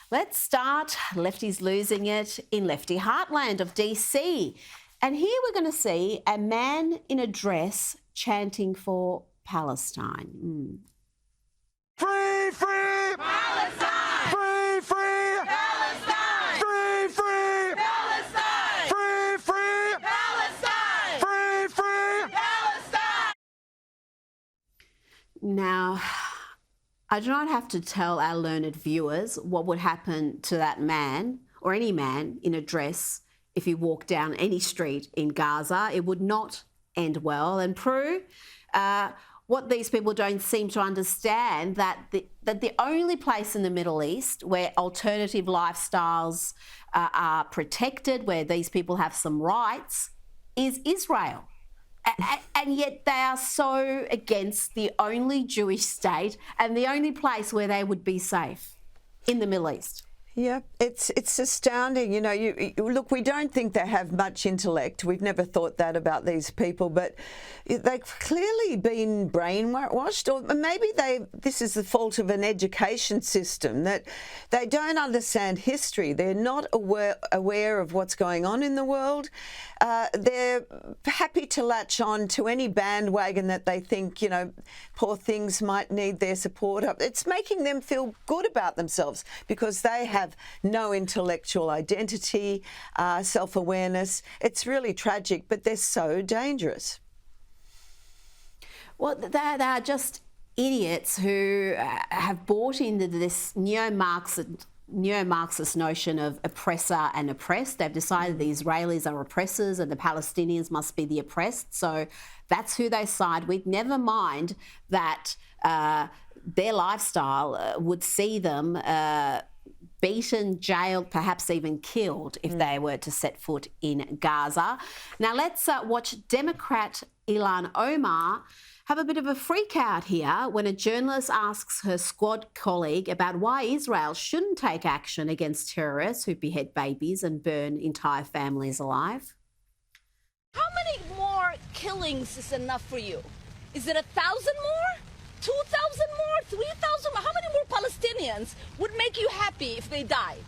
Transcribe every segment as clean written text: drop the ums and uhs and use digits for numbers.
Let's start Lefties losing it in lefty heartland of DC. And here we're going to see a man in a dress chanting for Palestine. Free, free Palestine! Free, free Palestine! Free, free Palestine! Free, free Palestine! Free, free Palestine! Now, I do not have to tell our learned viewers what would happen to that man or any man in a dress if he walked down any street in Gaza. It would not end well. And Prue, what these people don't seem to understand that the only place in the Middle East where alternative lifestyles are protected, where these people have some rights, is Israel. And yet they are so against the only Jewish state and the only place where they would be safe in the Middle East. Yeah, it's astounding. You know, you look, we don't think they have much intellect. We've never thought that about these people, but they've clearly been brainwashed, or maybe this is the fault of an education system, that they don't understand history. They're not aware of what's going on in the world. They're happy to latch on to any bandwagon that they think, you know, poor things might need their support. It's making them feel good about themselves because they have no intellectual identity, self-awareness. It's really tragic, but they're so dangerous. Well, they are just idiots who have bought into this neo-Marxist notion of oppressor and oppressed. They've decided the Israelis are oppressors and the Palestinians must be the oppressed. So that's who they side with. Never mind that their lifestyle would see them beaten, jailed, perhaps even killed if they were to set foot in Gaza. Now let's watch Democrat Ilhan Omar have a bit of a freak out here when a journalist asks her squad colleague about why Israel shouldn't take action against terrorists who behead babies and burn entire families alive. How many more killings is enough for you? Is it 1,000 more? 2,000 more? 3,000 more? How many more Palestinians would make you happy if they died?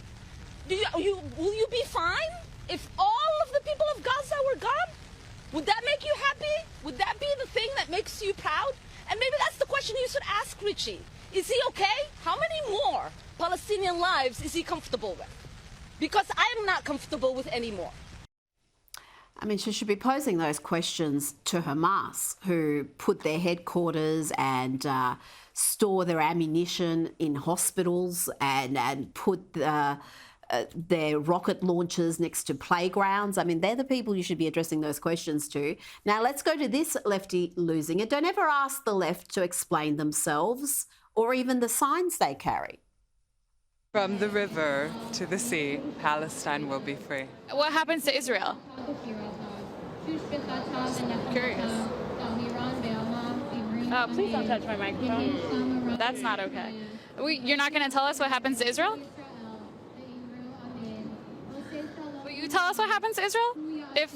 Will you be fine if all of the people of Gaza were gone? Would that make you happy? Would that be the thing that makes you proud? And maybe that's the question you should ask Richie. Is he okay? How many more Palestinian lives is he comfortable with? Because I'm not comfortable with any more. I mean, she should be posing those questions to Hamas, who put their headquarters and store their ammunition in hospitals and put their rocket launchers next to playgrounds. I mean, they're the people you should be addressing those questions to. Now, let's go to this lefty losing it. Don't ever ask the left to explain themselves or even the signs they carry. From the river to the sea, Palestine will be free. What happens to Israel? Curious. Oh, please don't touch my microphone. That's not okay. You're not going to tell us what happens to Israel? Will you tell us what happens to Israel if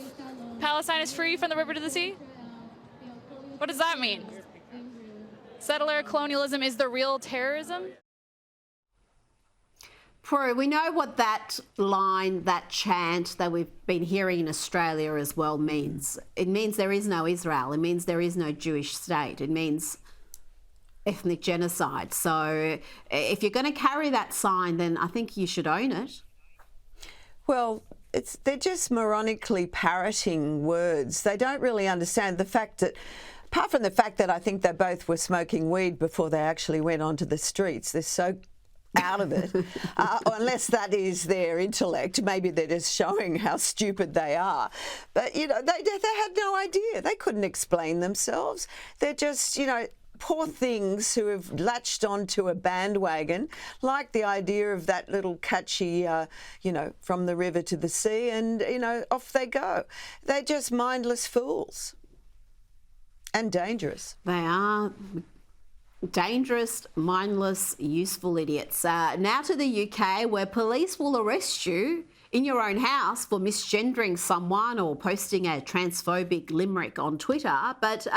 Palestine is free from the river to the sea? What does that mean? Settler colonialism is the real terrorism? Prue, we know what that line, that chant that we've been hearing in Australia as well means. It means there is no Israel. It means there is no Jewish state. It means ethnic genocide. So if you're going to carry that sign, then I think you should own it. Well, they're just moronically parroting words. They don't really understand the fact that, apart from the fact that I think they both were smoking weed before they actually went onto the streets, they're so out of it, unless that is their intellect. Maybe they're just showing how stupid they are. But, you know, they had no idea. They couldn't explain themselves. They're just, you know, poor things who have latched onto a bandwagon, like the idea of that little catchy, you know, from the river to the sea, and, you know, off they go. They're just mindless fools and dangerous. They are dangerous, mindless, useful idiots. Now to the UK, where police will arrest you in your own house for misgendering someone or posting a transphobic limerick on Twitter. But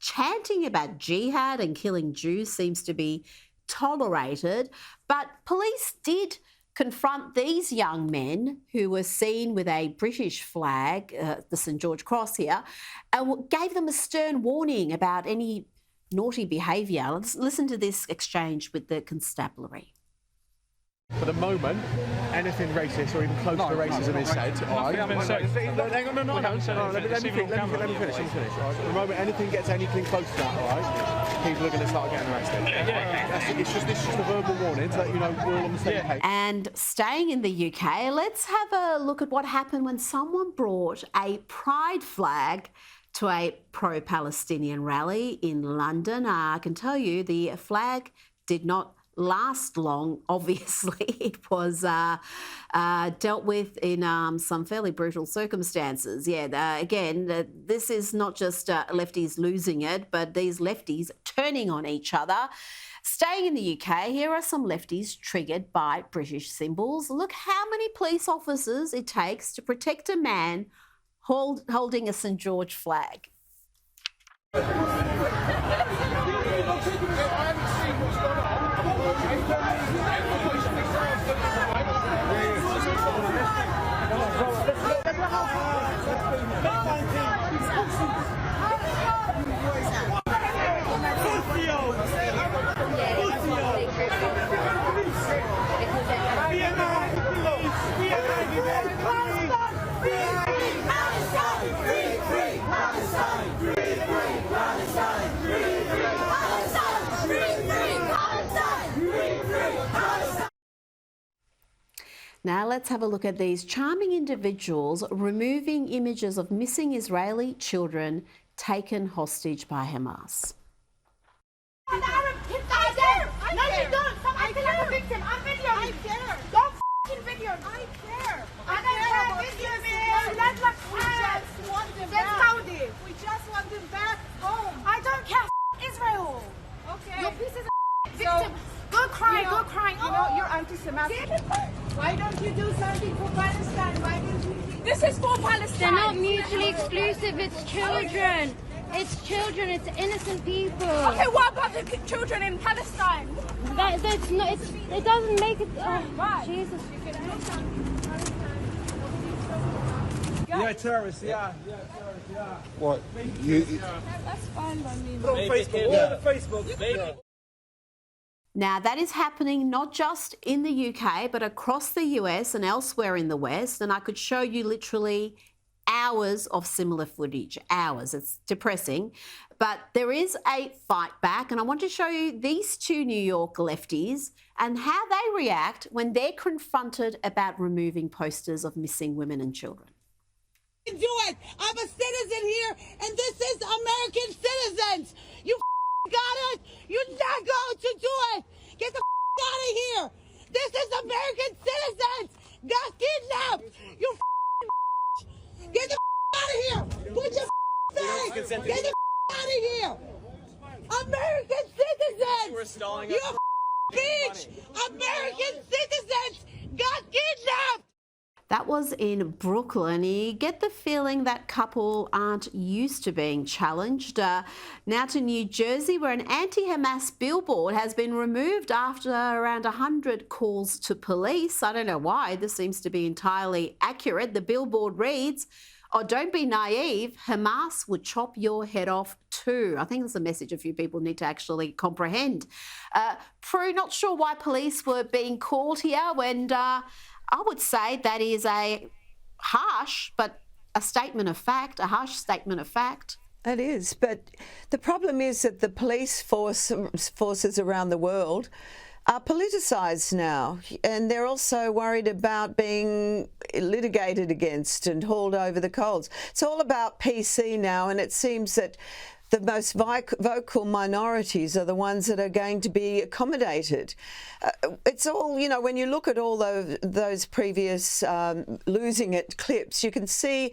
chanting about jihad and killing Jews seems to be tolerated. But police did confront these young men who were seen with a British flag, the St George Cross here, and gave them a stern warning about any naughty behaviour. Let's listen to this exchange with the constabulary. For the moment, anything racist or even close to racism is said. All right. Hang on, let me finish. All right. For the moment, anything gets anything close to that, all right, people are going to start getting arrested. It's just a verbal warning to let you know we're all on the same page. And staying in the UK, let's have a look at what happened when someone brought a pride flag to a pro-Palestinian rally in London. I can tell you the flag did not last long, obviously. It was dealt with in some fairly brutal circumstances. Again, this is not just lefties losing it, but these lefties turning on each other. Staying in the UK, here are some lefties triggered by British symbols. Look how many police officers it takes to protect a man holding a St George flag. Now let's have a look at these charming individuals removing images of missing Israeli children taken hostage by Hamas. I care. No, you don't. Stop acting like a victim. I'm videoing. I care. Don't f***ing video. I care. I don't video me. Let us want them back. We just want them back home. I don't care. Israel. Okay. Your pieces of victim. Go cry. Go cry. You know, you're anti-Semitic. Why don't you do something for Palestine? Why don't you? This is for Palestine. They're not mutually exclusive. It's children. It's children. It's innocent people. Okay, what about the children in Palestine? That's not. It doesn't make it. Oh, Why? Jesus. Yeah, terrorists. Yeah, terrorists. Yeah. What? That's fine by me. Put it on Facebook. All over Facebook. Now, that is happening not just in the UK, but across the US and elsewhere in the West. And I could show you literally hours of similar footage, hours. It's depressing. But there is a fight back. And I want to show you these two New York lefties and how they react when they're confronted about removing posters of missing women and children. Do it. I'm a citizen here, and this is American citizens. You got it. You're not going to do it. Get the out of here. This is American citizens. Got kidnapped. You get the out of here. Put your thing. Get the out of here. American citizens. You bitch. American citizens got kidnapped. That was in Brooklyn. You get the feeling that couple aren't used to being challenged. Now to New Jersey, where an anti-Hamas billboard has been removed after around 100 calls to police. I don't know why. This seems to be entirely accurate. The billboard reads, "Oh, don't be naive. Hamas would chop your head off too." I think it's a message a few people need to actually comprehend. Prue, not sure why police were being called here when... I would say that is a harsh, but a statement of fact, a harsh statement of fact. It is, but the problem is that the police forces around the world are politicised now, and they're also worried about being litigated against and hauled over the coals. It's all about PC now, and it seems that the most vocal minorities are the ones that are going to be accommodated. It's all, you know, when you look at all those previous losing it clips, you can see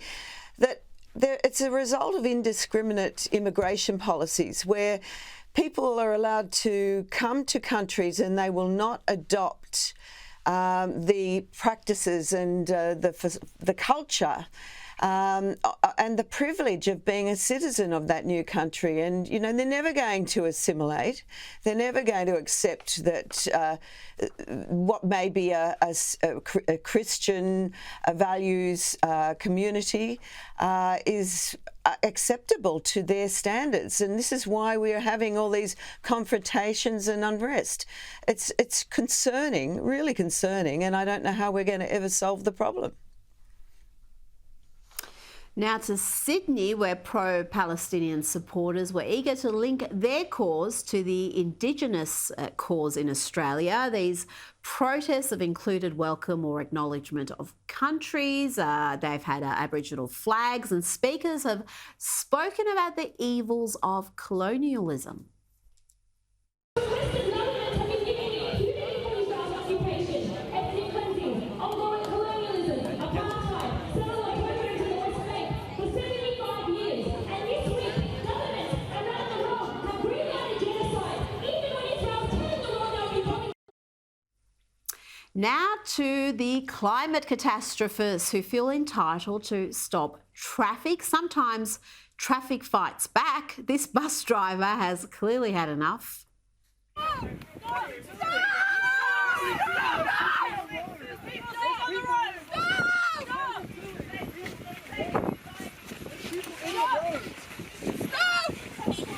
that it's a result of indiscriminate immigration policies where people are allowed to come to countries and they will not adopt the practices and the culture and the privilege of being a citizen of that new country. And, you know, they're never going to assimilate. They're never going to accept that what may be a Christian values community is acceptable to their standards. And this is why we are having all these confrontations and unrest. It's concerning, really concerning, and I don't know how we're going to ever solve the problem. Now to Sydney, where pro-Palestinian supporters were eager to link their cause to the Indigenous cause in Australia. These protests have included welcome or acknowledgement of countries. They've had Aboriginal flags, and speakers have spoken about the evils of colonialism. Now to the climate catastrophists who feel entitled to stop traffic. Sometimes traffic fights back. This bus driver has clearly had enough.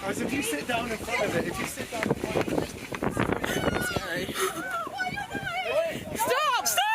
As if you sit down in front of it, if you sit down in front of it, it's scary. Stop! Stop!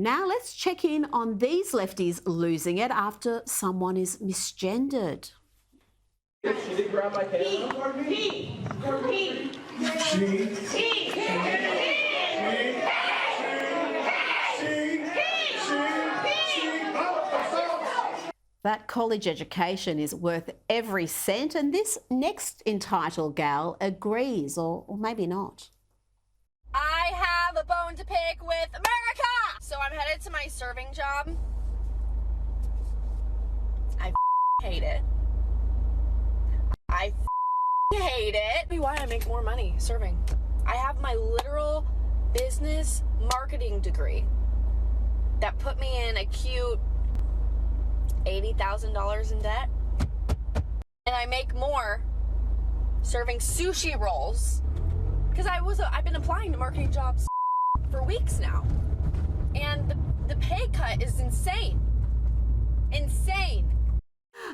Now let's check in on these lefties losing it after someone is misgendered. She did grab my camera. That college education is worth every cent, and this next entitled gal agrees, or maybe not. I have a bone to pick with America! So I'm headed to my serving job. I hate it. I hate it. Why I make more money serving. I have my literal business marketing degree that put me in a cute $80,000 in debt. And I make more serving sushi rolls because I've been applying to marketing jobs for weeks now. And the pay cut is insane. Insane.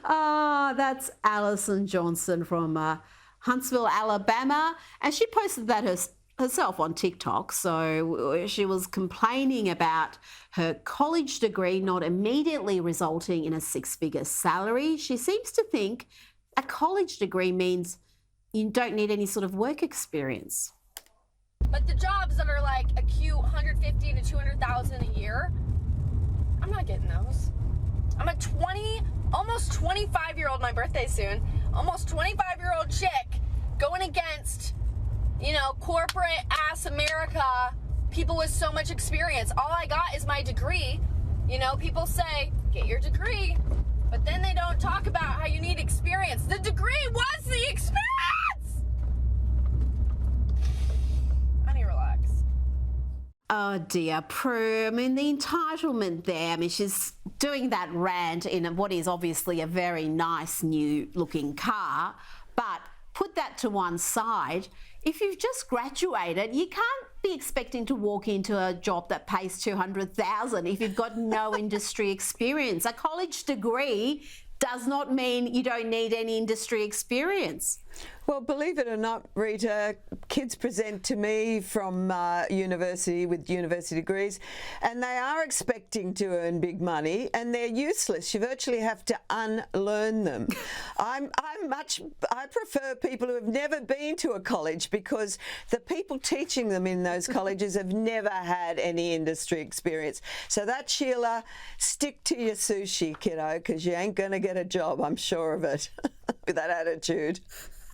That's Alison Johnson from Huntsville, Alabama, and she posted that herself on TikTok. So she was complaining about her college degree not immediately resulting in a six-figure salary. She seems to think a college degree means you don't need any sort of work experience. But the jobs that are like a cute $150,000 to $200,000 a year, I'm not getting those. I'm a almost 25-year-old, my birthday soon, almost 25-year-old chick going against, you know, corporate ass America, people with so much experience. All I got is my degree. You know, people say, get your degree, but then they don't talk about how you need experience. The degree was the experience! I need to relax. Oh dear, Prue. I mean, the entitlement there. I mean, she's doing that rant in what is obviously a very nice new looking car, but put that to one side. If you've just graduated, you can't be expecting to walk into a job that pays $200,000 if you've got no industry experience. A college degree does not mean you don't need any industry experience. Well, believe it or not, Rita, kids present to me from university with university degrees, and they are expecting to earn big money, and they're useless. You virtually have to unlearn them. I prefer people who have never been to a college, because the people teaching them in those colleges have never had any industry experience. So that, Sheila, stick to your sushi, kiddo, because you ain't going to get a job, I'm sure of it, with that attitude.